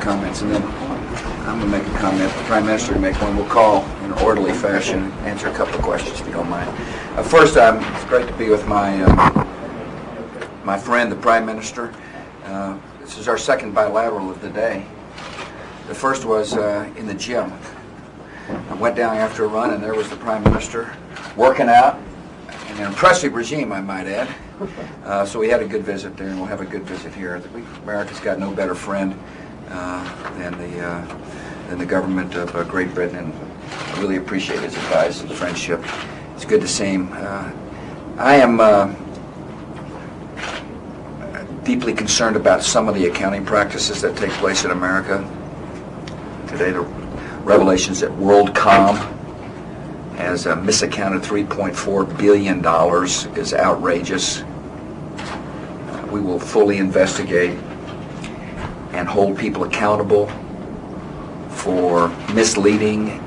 comments, and then I'm going to make a comment. The Prime Minister will make one. We'll call in an orderly fashion, answer a couple of questions, if you don't mind. First, it's great to be with my friend, the Prime Minister. This is our second bilateral of the day. The first was in the gym. I went down after a run, and there was the Prime Minister working out. An impressive regime, I might add. So we had a good visit there, and we'll have a good visit here. America's got no better friend than the government of Great Britain, and I really appreciate his advice and friendship. It's good to see him. I am deeply concerned about some of the accounting practices that take place in America. Today, the revelations that WorldCom has misaccounted $3.4 billion is outrageous. We will fully investigate and hold people accountable for misleading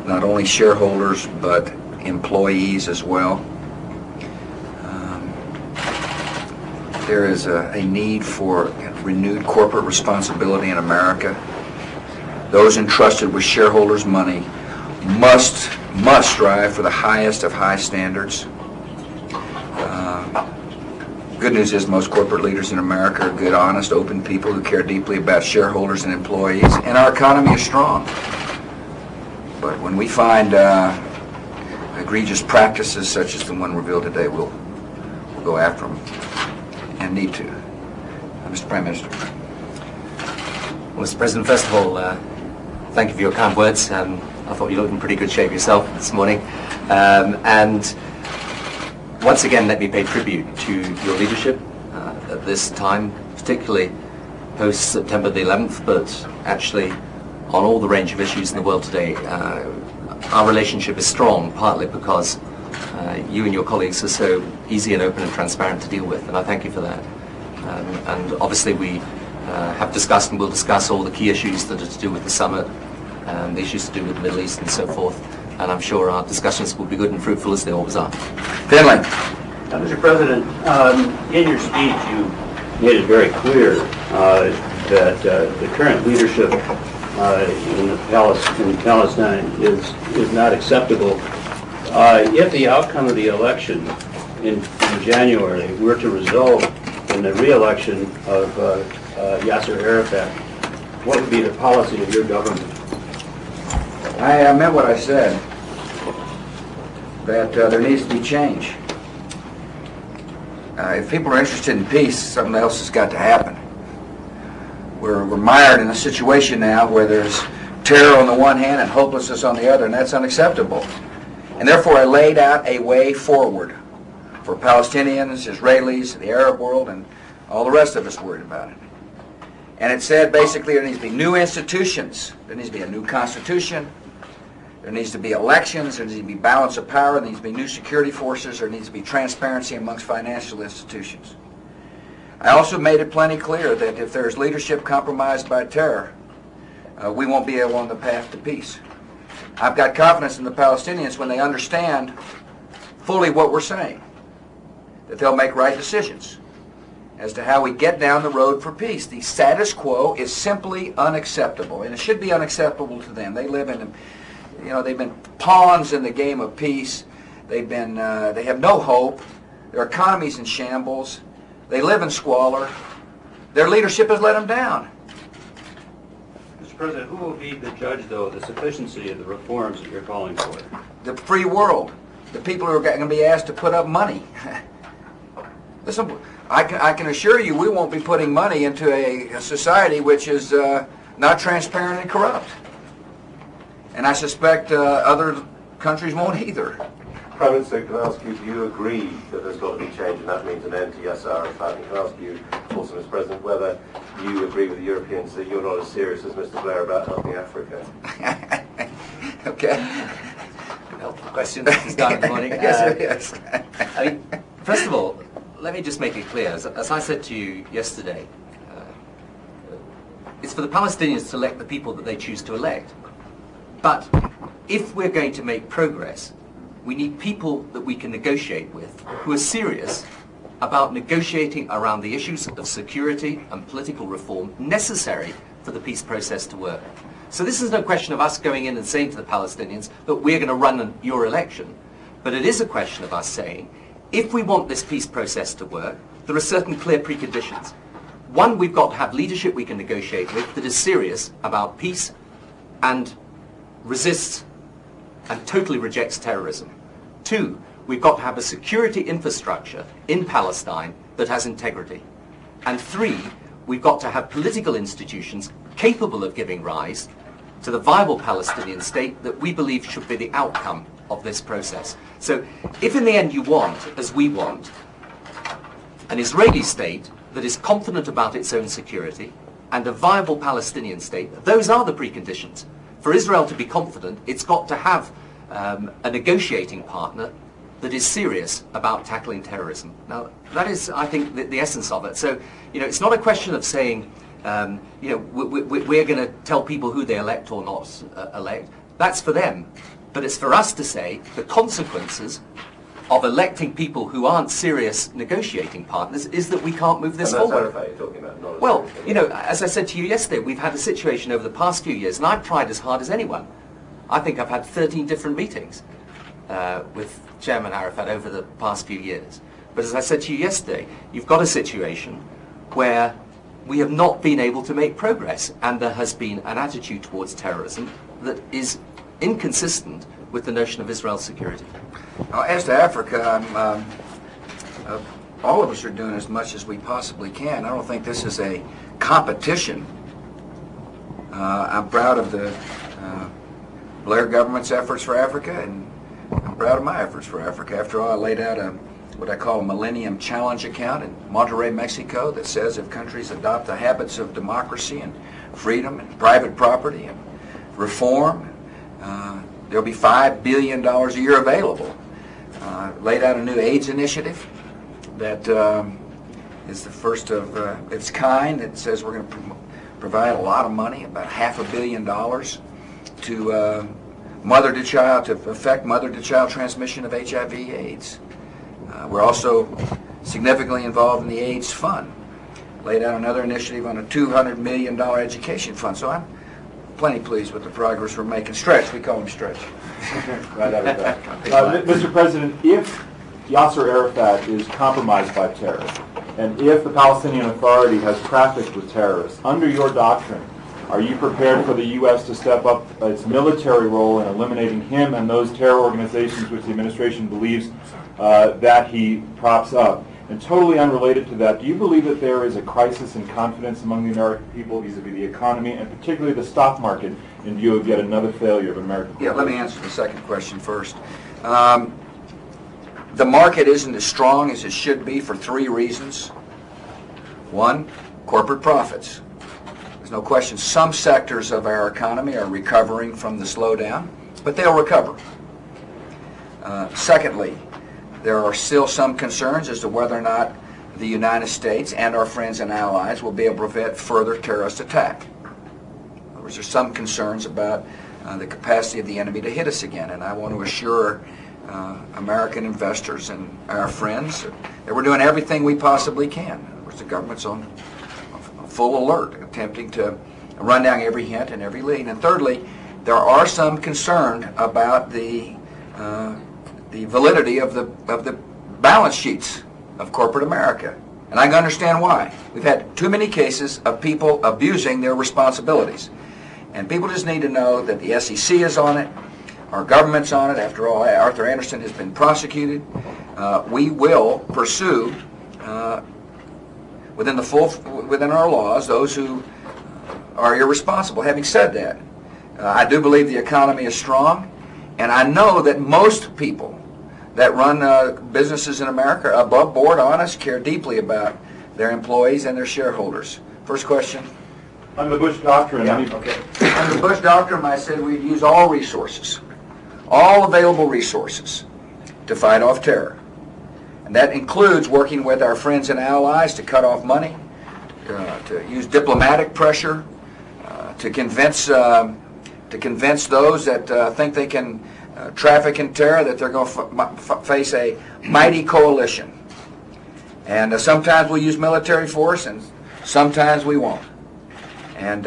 not only shareholders but employees as well. There is a need for renewed corporate responsibility in America. Those entrusted with shareholders' money must strive for the highest of high standards. Good news is most corporate leaders in America are good, honest, open people who care deeply about shareholders and employees, and our economy is strong. But when we find egregious practices such as the one revealed today, we'll go after them, and need to. Mr. Prime Minister. Well, Mr. President, first of all, thank you for your kind words. I thought you looked in pretty good shape yourself this morning. And once again, let me pay tribute to your leadership at this time, particularly post-September the 11th, but actually on all the range of issues in the world today. Our relationship is strong, partly because you and your colleagues are so easy and open and transparent to deal with, and I thank you for that. And obviously we have discussed and will discuss all the key issues that are to do with the summit, the issues to do with the Middle East and so forth, and I'm sure our discussions will be good and fruitful as they always are. Finley. Mr. President, in your speech you made it very clear that the current leadership in Palestine is not acceptable. If the outcome of the election in January were to result in the re-election of Yasser Arafat, what would be the policy of your government? I meant what I said, that there needs to be change. If people are interested in peace, something else has got to happen. We're mired in a situation now where there's terror on the one hand and hopelessness on the other, and that's unacceptable. And therefore I laid out a way forward for Palestinians, Israelis, the Arab world, and all the rest of us worried about it. And it said basically there needs to be new institutions, there needs to be a new constitution, there needs to be elections, there needs to be balance of power, there needs to be new security forces, there needs to be transparency amongst financial institutions. I also made it plenty clear that if there's leadership compromised by terror, we won't be able on the path to peace. I've got confidence in the Palestinians when they understand fully what we're saying, that they'll make right decisions as to how we get down the road for peace. The status quo is simply unacceptable, and it should be unacceptable to them. They live in, they've been pawns in the game of peace. They have no hope. Their economy's in shambles. They live in squalor. Their leadership has let them down. Mr. President, who will be the judge, though, of the sufficiency of the reforms that you're calling for? The free world. The people who are going to be asked to put up money. Listen, I can assure you we won't be putting money into a society which is not transparent and corrupt. And I suspect other countries won't either. Prime Minister, can I ask you, do you agree that there's got to be change and that means an end to Yasser Arafat? And can I ask you also, Mr. President, whether you agree with the Europeans that you're not as serious as Mr. Blair about helping Africa? Okay. Helpful question at the start of the morning. Yes. I mean, first of all, let me just make it clear, as I said to you yesterday, it's for the Palestinians to elect the people that they choose to elect. But if we're going to make progress, we need people that we can negotiate with who are serious about negotiating around the issues of security and political reform necessary for the peace process to work. So this is no question of us going in and saying to the Palestinians that we're going to run your election. But it is a question of us saying, if we want this peace process to work, there are certain clear preconditions. One, we've got to have leadership we can negotiate with that is serious about peace and resists and totally rejects terrorism. Two, we've got to have a security infrastructure in Palestine that has integrity. And three, we've got to have political institutions capable of giving rise to the viable Palestinian state that we believe should be the outcome of this process. So if in the end you want, as we want, an Israeli state that is confident about its own security and a viable Palestinian state, those are the preconditions. For Israel to be confident, it's got to have a negotiating partner that is serious about tackling terrorism. Now, that is, I think, the essence of it. So, it's not a question of saying, we're going to tell people who they elect or not elect. That's for them. But it's for us to say the consequences of electing people who aren't serious negotiating partners is that we can't move this forward. And that's Arafat you're talking about, not Well, Israel. as I said to you yesterday, we've had a situation over the past few years, and I've tried as hard as anyone. I think I've had 13 different meetings with Chairman Arafat over the past few years. But as I said to you yesterday, you've got a situation where we have not been able to make progress, and there has been an attitude towards terrorism that is inconsistent with the notion of Israel's security. As to Africa, all of us are doing as much as we possibly can. I don't think this is a competition. I'm proud of the Blair government's efforts for Africa, and I'm proud of my efforts for Africa. After all, I laid out what I call a Millennium Challenge account in Monterrey, Mexico, that says if countries adopt the habits of democracy and freedom and private property and reform, there'll be $5 billion a year available. Laid out a new AIDS initiative that is the first of its kind. It says we're going to provide a lot of money, about $500 million, to mother-to-child, to affect mother-to-child transmission of HIV/AIDS. We're also significantly involved in the AIDS Fund. Laid out another initiative on a $200 million education fund. So I'm plenty pleased with the progress we're making. Stretch, we call him Stretch. Right out of that. Mr. President, if Yasser Arafat is compromised by terror, and if the Palestinian Authority has trafficked with terrorists, under your doctrine, are you prepared for the U.S. to step up its military role in eliminating him and those terror organizations which the administration believes that he props up? And totally unrelated to that, do you believe that there is a crisis in confidence among the American people vis-a-vis the economy, and particularly the stock market, in view of yet another failure of American Yeah, let me answer the second question first. The market isn't as strong as it should be for three reasons. One, corporate profits. There's no question some sectors of our economy are recovering from the slowdown, but they'll recover. Secondly, there are still some concerns as to whether or not the United States and our friends and allies will be able to prevent further terrorist attack. There's some concerns about the capacity of the enemy to hit us again, and I want to assure American investors and our friends that we're doing everything we possibly can. Of course, the government's on full alert, attempting to run down every hint and every lead. And thirdly, there are some concern about the validity of the balance sheets of corporate America. And I can understand why. We've had too many cases of people abusing their responsibilities. And people just need to know that the SEC is on it, our government's on it. After all, Arthur Anderson has been prosecuted. We will pursue, within our laws, those who are irresponsible. Having said that, I do believe the economy is strong, and I know that most people that run businesses in America are above board, honest, care deeply about their employees and their shareholders. First question? Under the Bush Doctrine, Okay. Under the Bush Doctrine, I said we'd use all resources, all available resources, to fight off terror. And that includes working with our friends and allies to cut off money, to use diplomatic pressure, to convince those that think they can traffic in terror, that they're going to face a mighty coalition. And sometimes we'll use military force, and sometimes we won't. And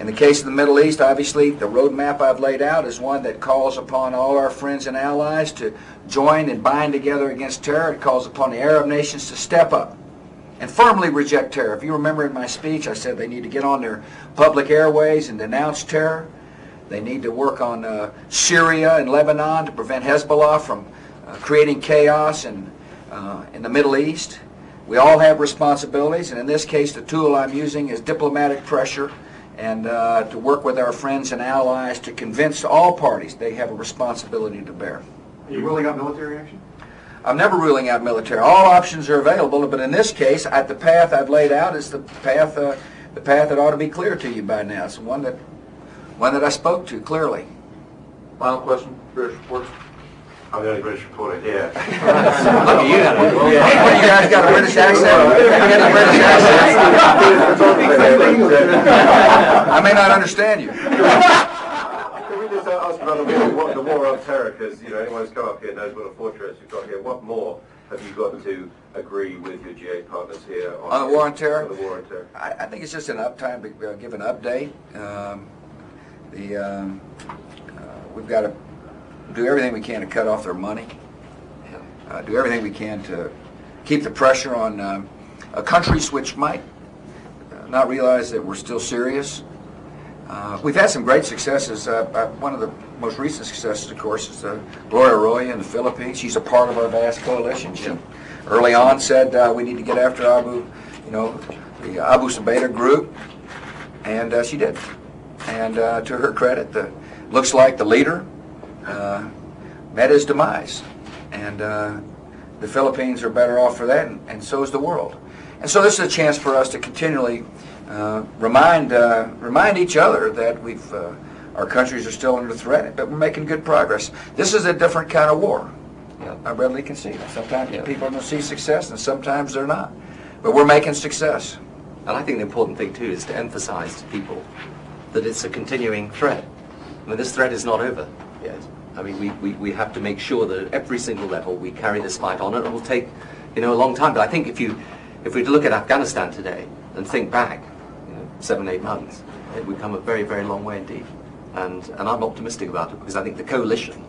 in the case of the Middle East, obviously, the roadmap I've laid out is one that calls upon all our friends and allies to join and bind together against terror. It calls upon the Arab nations to step up and firmly reject terror. If you remember in my speech, I said they need to get on their public airways and denounce terror. They need to work on Syria and Lebanon to prevent Hezbollah from creating chaos in the Middle East. We all have responsibilities, and in this case, the tool I'm using is diplomatic pressure and to work with our friends and allies to convince all parties they have a responsibility to bear. Are you ruling out military action? I'm never ruling out military. All options are available, but in this case, the path I've laid out is the path that ought to be clear to you by now. It's one that I spoke to clearly. Final question, British reports. I'm the only British reporter here. Look at you. What, you guys got a British accent? You got a British accent? I may not understand you. Can we just ask about the war on terror? Because anyone who's come up here knows what a fortress you've got here. What more have you got to agree with your G8 partners here On the war on terror? On the war on terror. I think it's just enough time to give an update. We've got to do everything we can to cut off their money. Do everything we can to keep the pressure on countries which might not realize that we're still serious. We've had some great successes. One of the most recent successes, of course, is Gloria Arroyo in the Philippines. She's a part of our vast coalition. She early on said we need to get after the Abu Zubaydah group, and she did. And to her credit, looks like the leader met his demise, and the Philippines are better off for that, and so is the world. And so this is a chance for us to continually remind each other that our countries are still under threat, but we're making good progress. This is a different kind of war. I readily concede. Sometimes people are going to see success, and sometimes they're not. But we're making success. And I think the important thing too is to emphasize to people that it's a continuing threat. I mean, this threat is not over yet. I mean, we have to make sure that at every single level we carry this fight on. It will take, a long time. But I think if we look at Afghanistan today and think back, 7, 8 months, we've come a very, very long way indeed. And I'm optimistic about it because I think the coalition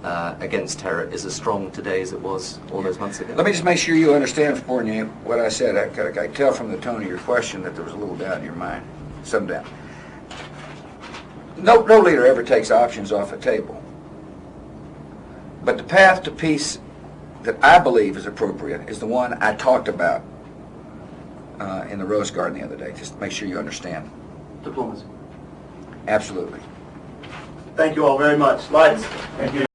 against terror is as strong today as it was all those months ago. Let me just make sure you understand, Fournier, what I said. I could tell from the tone of your question that there was a little doubt in your mind, some doubt. No leader ever takes options off the table. But the path to peace that I believe is appropriate is the one I talked about in the Rose Garden the other day. Just make sure you understand. Diplomacy. Absolutely. Thank you all very much. Lights. Thank you.